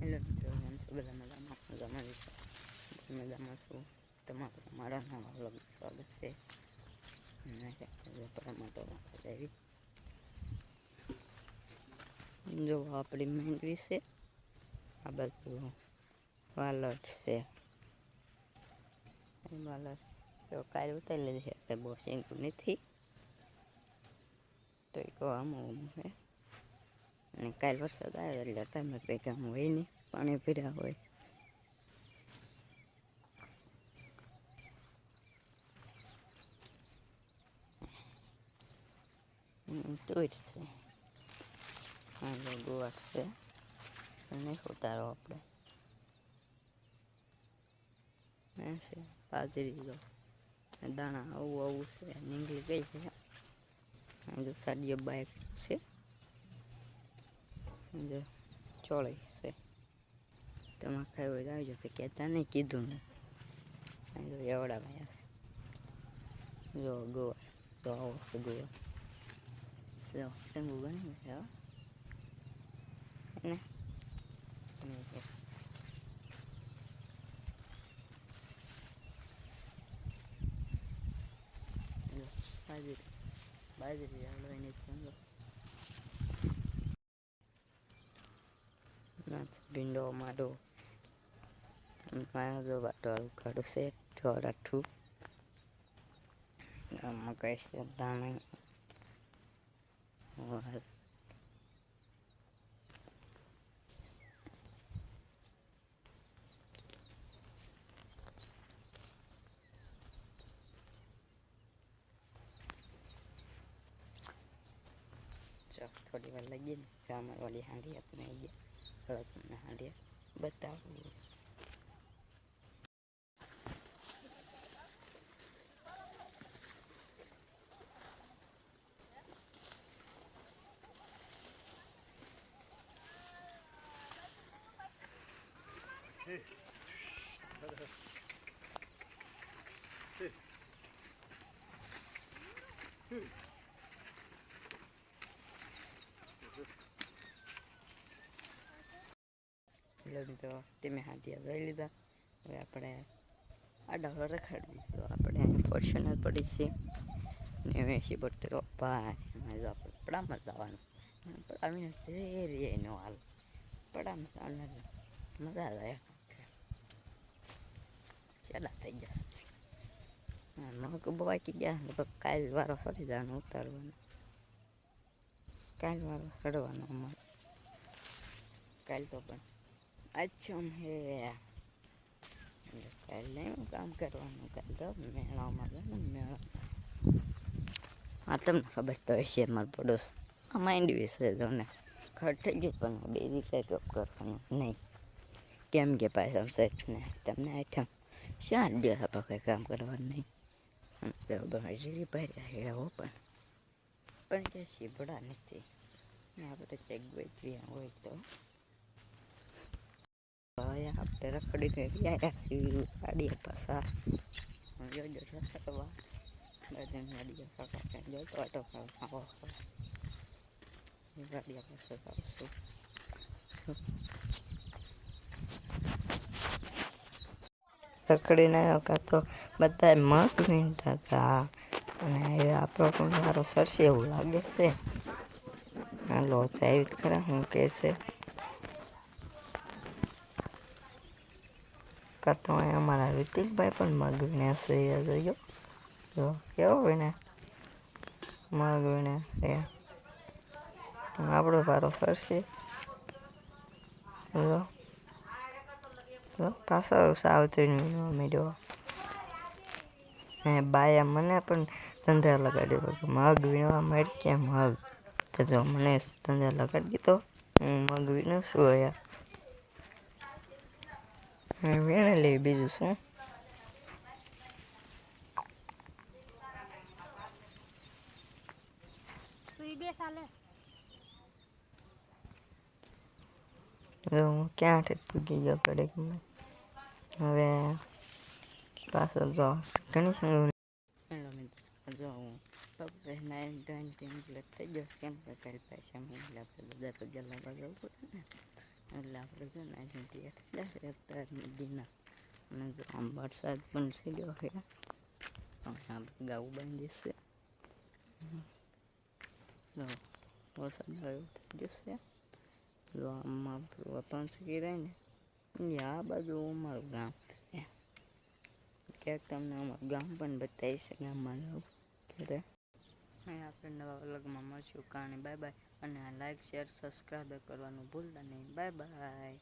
Hello મિત્રો, કેમ છો? બધા મજામાં છું. તમારું મારા નવા વ્લોગમાં સ્વાગત છે. જો આપણી માંડવી છે, આ બધું વાલર છે. વાલર તો કાલે ઉતારી લીધી છે, બહુ સીંગું નથી તો એ કહો આમ છે. અને કાલે વરસાદ આવ્યો એટલે તમે કંઈ કામ હોય નહીં, પાણી ભર્યા હોય. તુર છે, ગુવાર છે, નહીં ઉતારો આપણે છે. બાજરી લો દાણા આવું છે, નીકળી ગઈ છે. જો સાડીઓ બાઈક છે, જો ચોળી છે. તમારે ખાઈ હોય આવજો, તો કહેતા નહીં, કીધું ને. જો એવડા ભાઈ જો ગોવા તો આવો છે ગોવા શંગું ગણી છે ને બાજરી આવડવાની ભીંડો મારો જો વાટવાળું કાઢું છે, ઠોરાઠું મકાઈ છે, દાણા થોડી વાર લાગીએ ને ગામર વાળી હાંડી આપણે ગયા હાંડી બતાવું. તો તમે હાંડિયા જોઈ લીધા. હવે આપણે આડા રખાડી દીધું. આપણે ફોર્ચ્યુનર પડી છે ને 80-72 ભાઈ જો આપણે પડામાં જવાનું. પડાવીને જે રે એનો હાલ પડામાં જવાનું મજા આવે. ચાલા થઈ ગયા મગ બાકી ગયા. કાલ વારો ફરી જવાનું ઉતારવાનું. કાલ વારો ફરવાનો અમારે કાલ તો પણ અચ્છા હે કાલ નહીં કામ કરવાનું. કાલ તો મેળામાં જવાનું. મેળા હા તમને ખબર તો હશે. મારો પડોશ માંડવી વિશે જો ને ખર્ચ થઈ ગયું પણ બે રીતે જોબ કરવાનું નહીં. કેમ કે પાછા સેઠ ને તમને આઠમ 4 દિવસ કંઈ કામ કરવાનું નહીં. હજી ભર્યા હો પણ કે શીભડા નથી. આપણે ચેક બેઠી હોય તો આપણે રખડી ગયા ગાડીએ પાછા જોજો રખડવા ગાડીએ પાછા જોતો ઓટો ગાડીએ પાછા આવશું. રખડીને તો બધા મગ વીણતા હતા અને આપણો પણ મારો સરસે એવું લાગે છે. હાલો આવી ખરા હું કહે છે કાં તો અમારા ઋતિકભાઈ પણ મગ વીણ્યા છે. જોયો જો કેવો વીણ્યા મગ વીણ્યા છે. આપણો મારો સરસે પાછો સાવત્રી મીડ્યો. બાયા મને પણ ધંધા લગાડ્યો. મગ વીણવા માંડ કે મગ તો જો મને ધંધા લગાડી દીધો. હું મગ વીણું છું. વીણે લે બીજું શું. હું ક્યાં પૂગી ગયો પડે હવે પાછળ જો ઘણી જો હું થઈ ગયો. કેમ કે કાલે પૈસા બધા પગલા લાવવા જવું પડે ને એટલે આપણે છે ને અહીંથી અત્યારની દીના અને જો આમ વરસાદ પણ સીડ્યો છે. આપણે ગાવું બાંધી જશે. વરસાદ આવ્યો થઈ જશે. જો આમાં પંચકી રહે ને આ બાજુ અમારું ગામ છે. ક્યાંક તમને અમારું ગામ પણ બતાવીશ ગામમાં જાઉં ત્યારે. અહીં આપણે નવા વ્લોગમાં મળશું. કહાની બાય બાય. અને આ લાઈક શેર સબસ્ક્રાઈબ કરવાનું ભૂલતા નહીં. Bye bye.